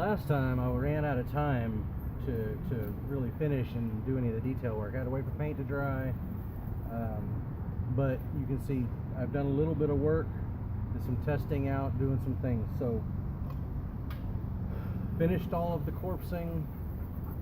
last time I ran out of time to really finish and do any of the detail work. I had to wait for paint to dry, but you can see I've done a little bit of work, did some testing out, doing some things. So finished all of the corpsing,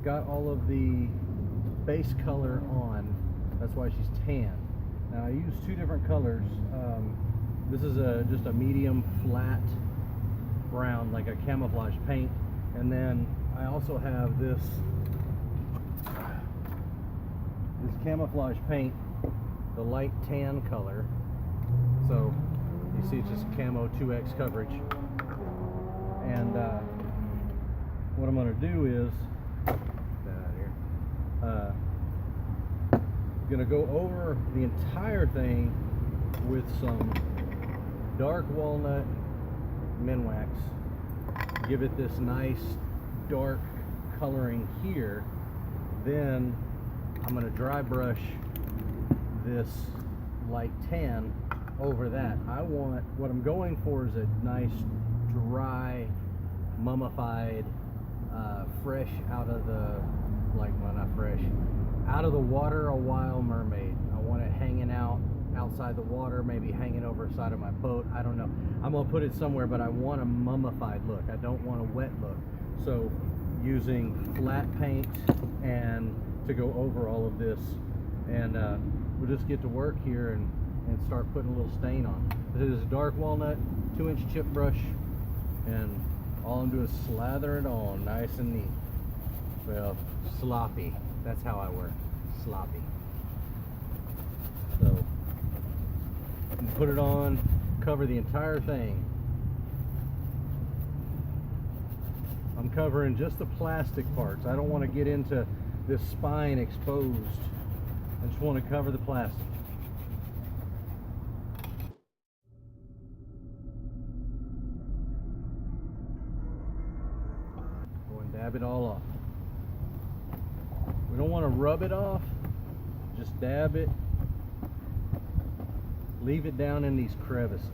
got all of the base color on. That's why she's tan. Now I used two different colors. This is just a medium flat brown, like a camouflage paint, and then I also have this camouflage paint, the light tan color. So you see it's just camo 2x coverage. And what I'm going to do is going to go over the entire thing with some dark walnut Minwax, give it this nice dark coloring here. Then I'm going to dry brush this light tan over that. What I'm going for is a nice dry, mummified, fresh out of the, well, not fresh, out of the water a while mermaid. I want it hanging out outside the water, maybe hanging over the side of my boat. I don't know. I'm gonna put it somewhere, but I want a mummified look. I don't want a wet look. So using flat paint and to go over all of this, and we'll just get to work here and start putting a little stain on. This is dark walnut 2-inch chip brush, and all I'm doing is slather it on nice and neat. Well, sloppy. That's how I work. Sloppy. So put it on, cover the entire thing. I'm covering just the plastic parts. I don't want to get into this spine exposed. I just want to cover the plastic. Go and dab it all off. We don't want to rub it off, just dab it. Leave it down in these crevices.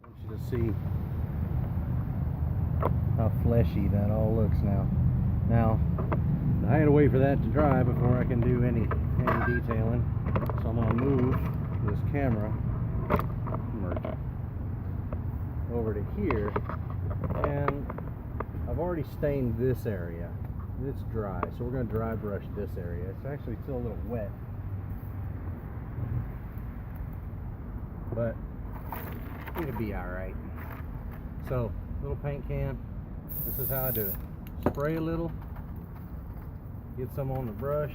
I want you to see how fleshy that all looks now. Now, I gotta wait for that to dry before I can do any detailing. So I'm gonna move this camera over to here, and I've already stained this area. It's dry, so we're going to dry brush this area. It's actually still a little wet, but it'll be alright. So, little paint can. This is how I do it. Spray a little, get some on the brush.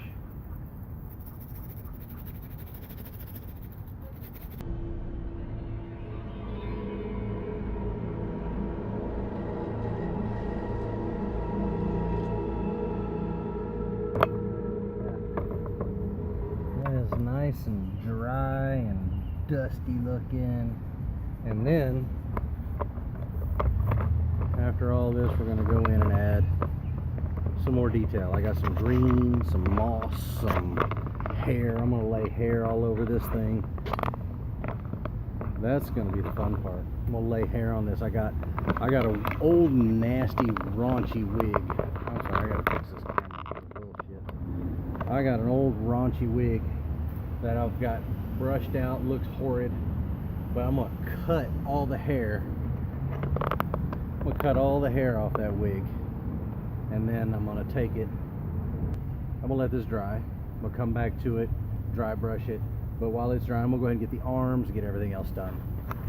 Nice and dry and dusty looking. And then after all this, we're going to go in and add some more detail. I got some green, some moss, some hair. I'm going to lay hair all over this thing. That's going to be the fun part. I'm going to lay hair on this. I got an old nasty raunchy wig. I'm sorry, I got to fix this camera. Bullshit. I got an old raunchy wig that I've got brushed out, looks horrid, but I'm gonna cut all the hair. I'm gonna cut all the hair off that wig, and then I'm gonna take it. I'm gonna let this dry. I'm gonna come back to it, dry brush it. But while it's dry, I'm gonna go ahead and get the arms, get everything else done.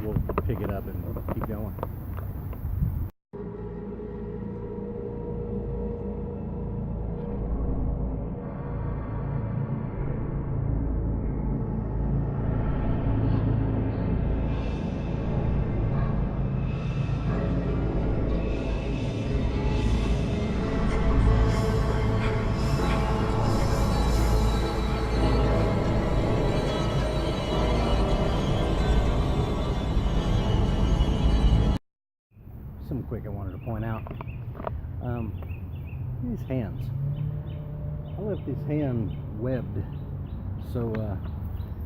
We'll pick it up and keep going. Something quick I wanted to point out. These hands. I left this hand webbed So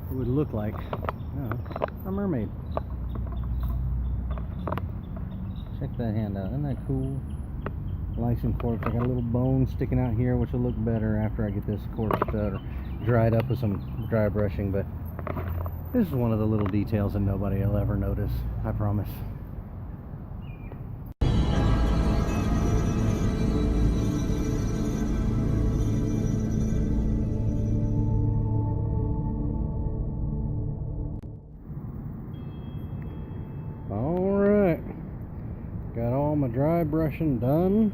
it would look like a mermaid. Check that hand out. Isn't that cool? Nice and corpse. I got a little bone sticking out here, which will look better after I get this corpsed or dried up with some dry brushing. But this is one of the little details that nobody will ever notice. I promise. Alright, got all my dry brushing done.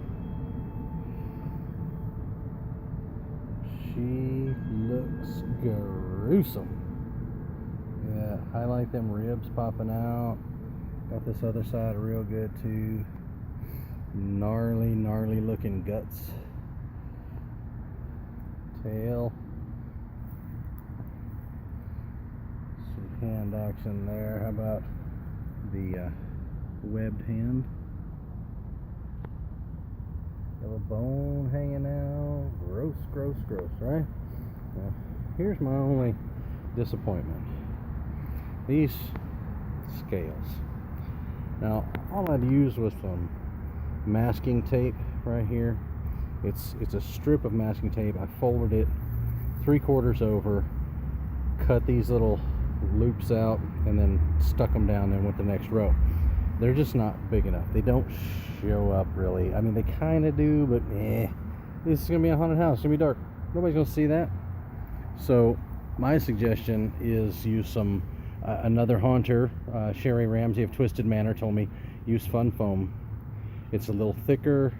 She looks gruesome. Yeah, highlight them ribs popping out. Got this other side real good too. Gnarly looking guts. Tail. Some hand action there. How about the webbed hand? Got a bone hanging out. Gross, right? Now, here's my only disappointment. These scales. Now, all I'd used was some masking tape right here. It's a strip of masking tape. I folded it 3/4 over, cut these little loops out, and then stuck them down in with the next row. They're just not big enough. They don't show up really. I mean, they kind of do, but this is gonna be a haunted house. It's gonna be dark. Nobody's gonna see that. So my suggestion is use some another haunter, Sherry Ramsey of Twisted Manor, told me use fun foam. It's a little thicker.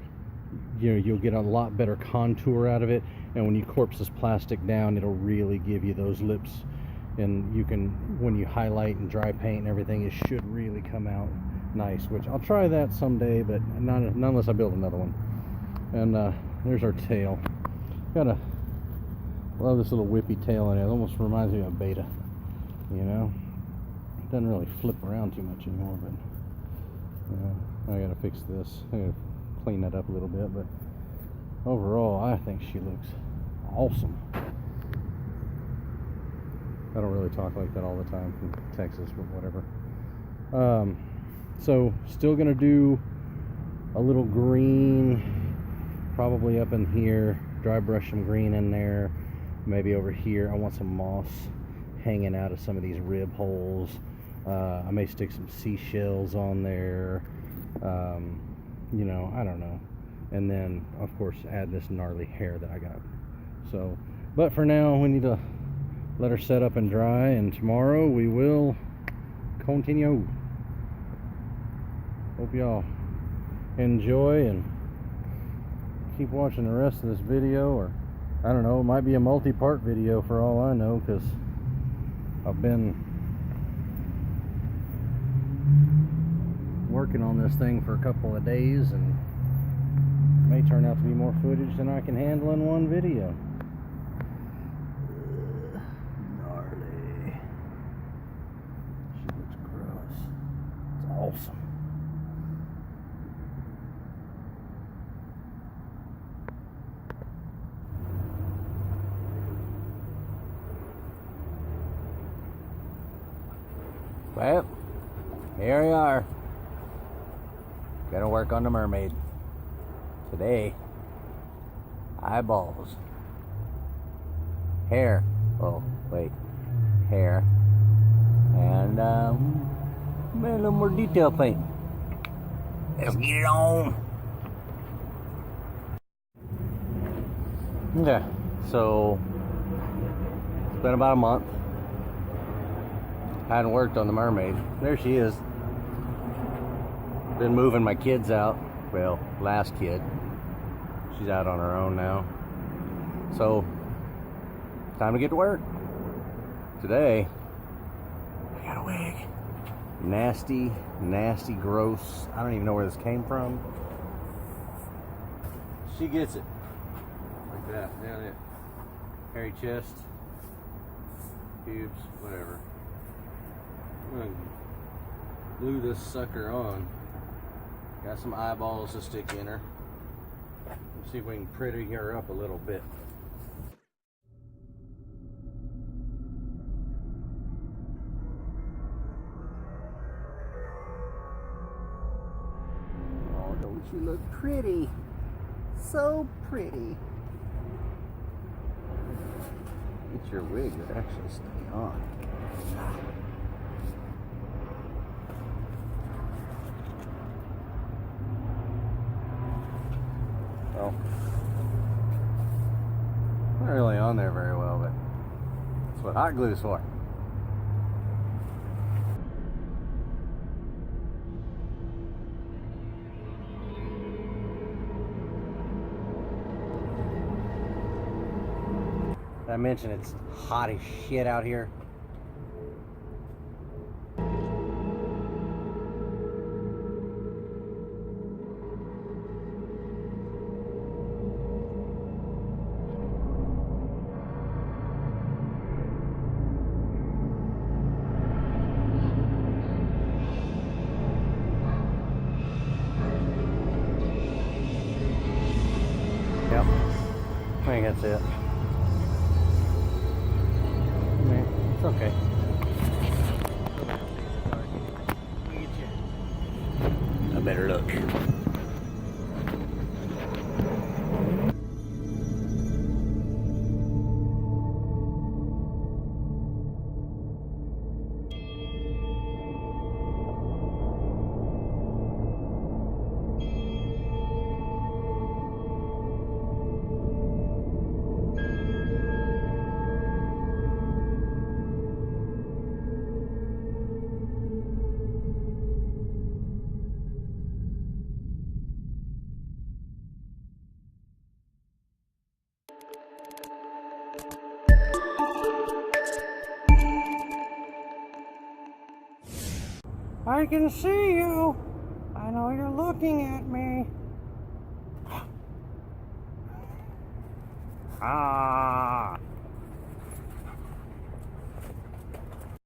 You'll get a lot better contour out of it, and when you corpse this plastic down, it'll really give you those lips. And you can, when you highlight and dry paint and everything, it should really come out nice, which I'll try that someday, but not unless I build another one. And there's our tail. Love this little whippy tail in it. It almost reminds me of a beta, you know. It doesn't really flip around too much anymore, but I gotta fix this. I gotta clean that up a little bit, but overall I think she looks awesome. I don't really talk like that all the time from Texas, but whatever. So still gonna do a little green, probably up in here. Dry brush some green in there. Maybe over here. I want some moss hanging out of some of these rib holes. I may stick some seashells on there. You know, I don't know. And then, of course, add this gnarly hair that I got. So, but for now, we need to let her set up and dry, and tomorrow we will continue. Hope y'all enjoy and keep watching the rest of this video, or I don't know, it might be a multi-part video for all I know, because I've been working on this thing for a couple of days, and it may turn out to be more footage than I can handle in one video. Gnarly. She looks gross. It's awesome. Well, here we are. Gonna work on the mermaid. Today, eyeballs. Hair. Oh, wait. Hair. And, maybe a little more detail paint. Let's get it on. Okay, so, it's been about a month. I hadn't worked on the mermaid. There she is. Been moving my kids out. Well, last kid. She's out on her own now. So, time to get to work. Today, I got a wig. Nasty, gross. I don't even know where this came from. She gets it. Like that, down there. Hairy chest. Pubes, whatever. I'm gonna glue this sucker on. Got some eyeballs to stick in her. Let's see if we can pretty her up a little bit. Don't you look pretty? So pretty. Get your wig to actually stay on. Well, not really on there very well, but that's what hot glue is for. Did I mention it's hot as shit out here? Yep, I think that's it. It's okay. A better look. I can see you. I know you're looking at me. Ah.